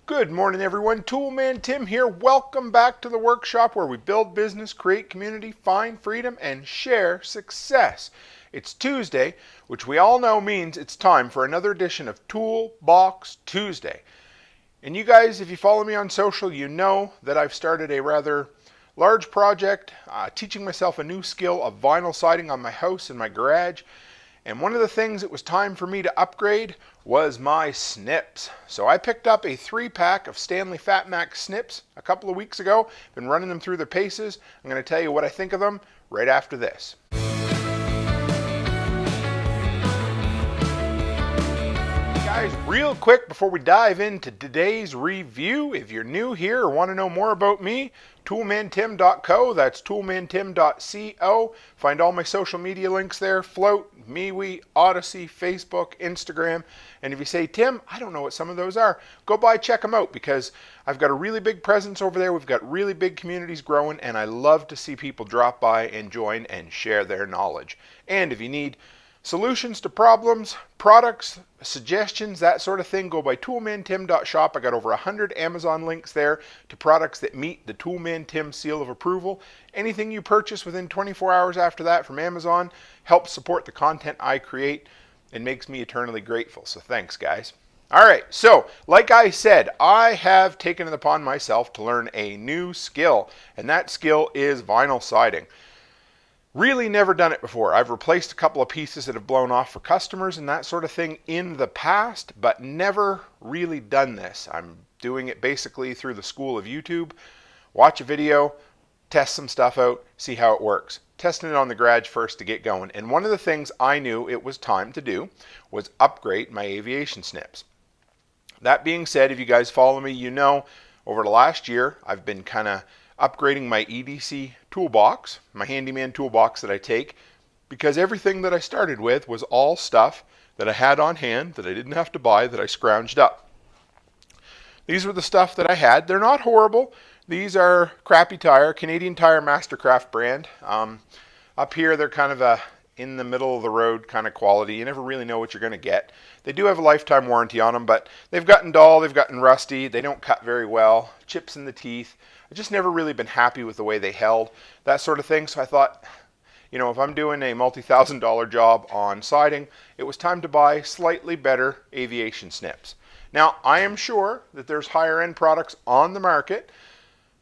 Good morning, everyone. Toolman Tim here. Welcome back to the workshop where we build business, create community, find freedom, and share success. It's Tuesday, which we all know means it's time for another edition of Toolbox Tuesday. And you guys, if you follow me on social, you know that I've started a rather large project teaching myself a new skill of vinyl siding on my house and my garage. And one of the things it was time for me to upgrade was my snips. So I picked up a 3-pack of Stanley Fatmax Snips a couple of weeks ago. Been running them through the paces. I'm going to tell you what I think of them right after this. Guys, real quick before we dive into today's review, if you're new here or want to know more about me, toolmantim.co, that's toolmantim.co. Find all my social media links there, Float, MeWe, Odyssey, Facebook, Instagram. And if you say, Tim, I don't know what some of those are, go by, check them out, because I've got a really big presence over there. We've got really big communities growing, and I love to see people drop by and join and share their knowledge. And if you need solutions to problems, products, suggestions, that sort of thing, go by toolmantim.shop. I got over 100 Amazon links there to products that meet the Toolman Tim seal of approval. Anything you purchase within 24 hours after that from Amazon helps support the content I create and makes me eternally grateful. So thanks, guys. All right, so like I said, I have taken it upon myself to learn a new skill, and that skill is vinyl siding. Really never done it before. I've replaced a couple of pieces that have blown off for customers and that sort of thing in the past, but never really done this. I'm doing it basically through the school of YouTube. Watch a video, test some stuff out, see how it works. Testing it on the garage first to get going. And one of the things I knew it was time to do was upgrade my Aviation Snips. That being said, if you guys follow me, you know over the last year I've been kind of upgrading my EDC toolbox, my handyman toolbox that I take, because everything that I started with was all stuff that I had on hand that I didn't have to buy, that I scrounged up. These were the stuff that I had. They're not horrible. These are Crappy Tire, Canadian Tire Mastercraft brand. Up here they're kind of a in the middle of the road kind of quality. You never really know what you're going to get. They do have a lifetime warranty on them, but they've gotten dull, they've gotten rusty, they don't cut very well, chips in the teeth. I've just never really been happy with the way they held, that sort of thing. So I thought, you know, if I'm doing a multi-$1,000 job on siding, it was time to buy slightly better Aviation Snips. Now, I am sure that there's higher end products on the market,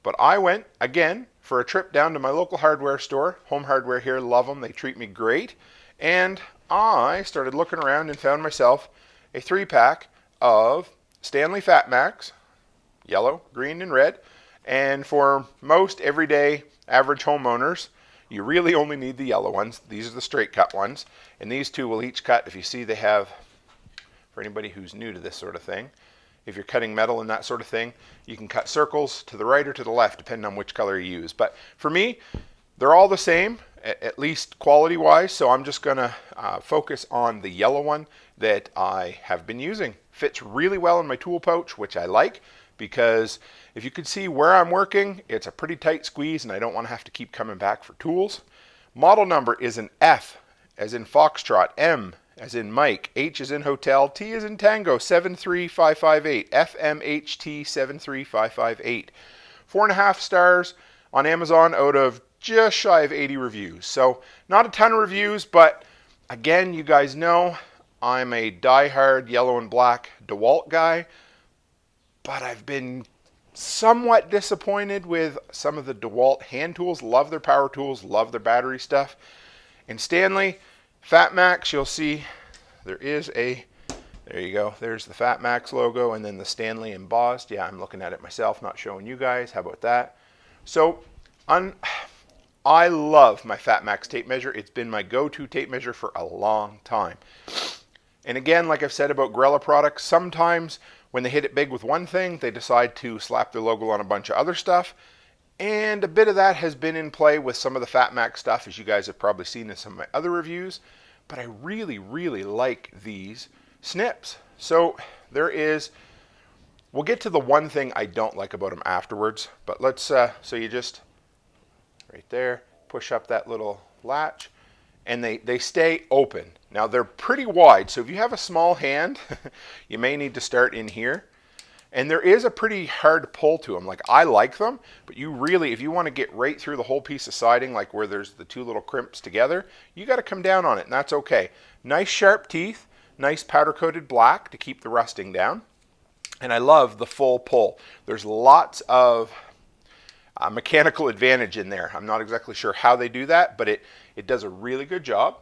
but I went, again, for a trip down to my local hardware store, Home Hardware here, love them, they treat me great, and I started looking around and found myself a 3-pack of Stanley Fatmax, yellow, green, and red. And for most everyday average homeowners, you really only need the yellow ones. These are the straight cut ones. And these two will each cut, if you see they have, for anybody who's new to this sort of thing, if you're cutting metal and that sort of thing, you can cut circles to the right or to the left, depending on which color you use. But for me, they're all the same, at least quality-wise, so I'm just going to focus on the yellow one that I have been using. Fits really well in my tool pouch, which I like, because if you can see where I'm working, it's a pretty tight squeeze and I don't want to have to keep coming back for tools. Model number is an F as in Foxtrot, M as in Mike, H as in Hotel, T as in Tango 73558, FMHT 73558. 4.5 stars on Amazon out of just shy of 80 reviews. So not a ton of reviews, but again, you guys know I'm a die-hard yellow and black DeWalt guy. But I've been somewhat disappointed with some of the DeWalt hand tools. Love their power tools, love their battery stuff. And Stanley Fatmax, you'll see there is a, there you go, there's the Fatmax logo and then the Stanley embossed. Yeah, I'm looking at it myself, not showing you guys. How about that? So I love my Fatmax tape measure. It's been my go-to tape measure for a long time. And again, like I've said about Grella products, sometimes when they hit it big with one thing, they decide to slap their logo on a bunch of other stuff. And a bit of that has been in play with some of the Fatmax stuff, as you guys have probably seen in some of my other reviews. But I really, really like these snips. So there is, we'll get to the one thing I don't like about them afterwards. But let's, so you just, right there, push up that little latch. And they stay open. Now they're pretty wide, so if you have a small hand, you may need to start in here. And there is a pretty hard pull to them. Like, I like them, but you really, if you want to get right through the whole piece of siding, like where there's the two little crimps together, you got to come down on it, and that's okay. Nice sharp teeth, nice powder coated black to keep the rusting down. And I love the full pull. There's lots of mechanical advantage in there. I'm not exactly sure how they do that, but it does a really good job.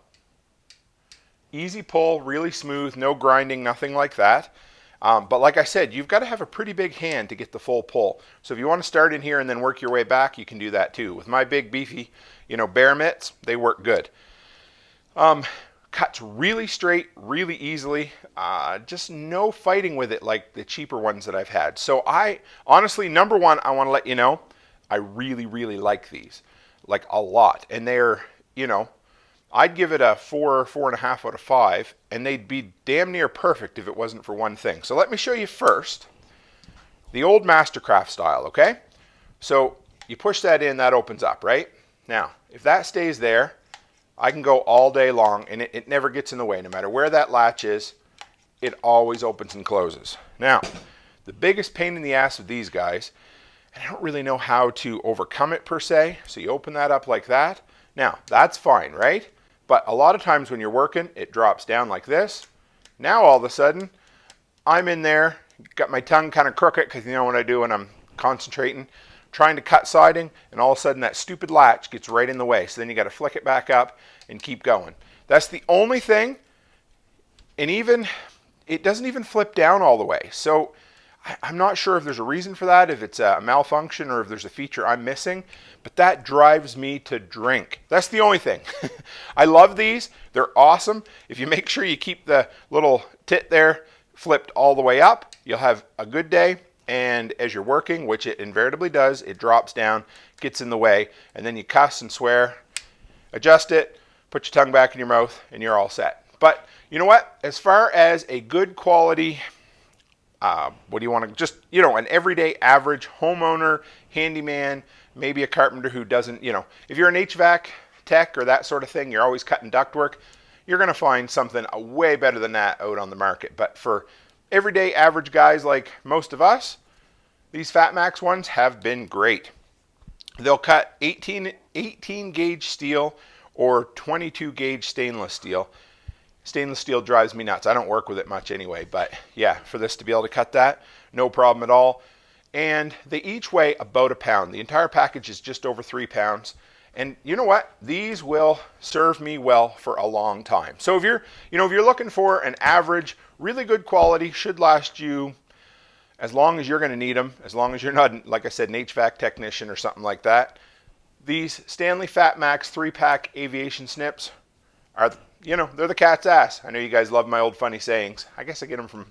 Easy pull, really smooth, no grinding, nothing like that. But like I said, you've got to have a pretty big hand to get the full pull. So if you want to start in here and then work your way back, you can do that too. With my big beefy, bear mitts, they work good. Cuts really straight, really easily. Just no fighting with it like the cheaper ones that I've had. So I honestly, number one, I want to let you know, I really, really like these, like a lot. And they're, I'd give it a 4, 4.5 out of 5, and they'd be damn near perfect if it wasn't for one thing. So let me show you first the old Mastercraft style, okay? So you push that in, that opens up, right? Now, if that stays there, I can go all day long, and it never gets in the way. No matter where that latch is, it always opens and closes. Now, the biggest pain in the ass of these guys, and I don't really know how to overcome it per se, so you open that up like that. Now, that's fine, right? But a lot of times when you're working, it drops down like this. Now all of a sudden, I'm in there, got my tongue kind of crooked, because you know what I do when I'm concentrating, trying to cut siding, and all of a sudden that stupid latch gets right in the way. So then you got to flick it back up and keep going. That's the only thing, and even, it doesn't even flip down all the way. So I'm not sure if there's a reason for that, if it's a malfunction or if there's a feature I'm missing, but that drives me to drink. That's the only thing. I love these. They're awesome. If you make sure you keep the little tit there flipped all the way up, you'll have a good day. And as you're working, which it invariably does, it drops down, gets in the way, and then you cuss and swear, adjust it, put your tongue back in your mouth, and you're all set. But you know what? As far as a good quality, what do you want to, just, an everyday average homeowner, handyman, maybe a carpenter who doesn't, if you're an HVAC tech or that sort of thing, you're always cutting ductwork, you're going to find something way better than that out on the market. But for everyday average guys like most of us, these Fatmax ones have been great. They'll cut 18 gauge steel or 22 gauge stainless steel. Stainless steel drives me nuts. I don't work with it much anyway, but yeah, for this to be able to cut that, no problem at all. And they each weigh about a pound. The entire package is just over 3 pounds. And you know what? These will serve me well for a long time. So if you're looking for an average, really good quality, should last you as long as you're going to need them, as long as you're not, like I said, an HVAC technician or something like that. These Stanley Fatmax 3-pack Aviation Snips are, they're the cat's ass. I know you guys love my old funny sayings. I guess I get them from,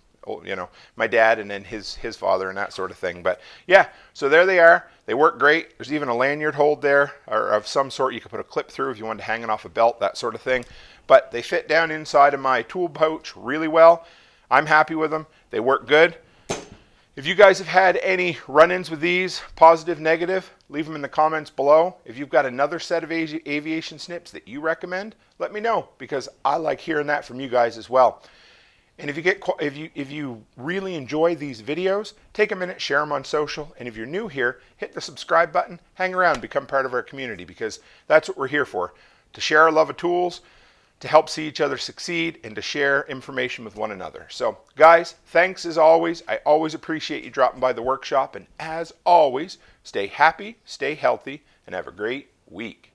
my dad and then his father and that sort of thing. But yeah, so there they are. They work great. There's even a lanyard hold there, or of some sort you could put a clip through if you wanted to hang it off a belt, that sort of thing. But they fit down inside of my tool pouch really well. I'm happy with them. They work good. If you guys have had any run-ins with these, positive, negative, leave them in the comments below. If you've got another set of aviation snips that you recommend, let me know, because I like hearing that from you guys as well. And if you really enjoy these videos, take a minute, share them on social. And if you're new here, hit the subscribe button, hang around, become part of our community, because that's what we're here for, to share our love of tools, to help see each other succeed, and to share information with one another. So guys, thanks as always. I always appreciate you dropping by the workshop. And as always, stay happy, stay healthy, and have a great week.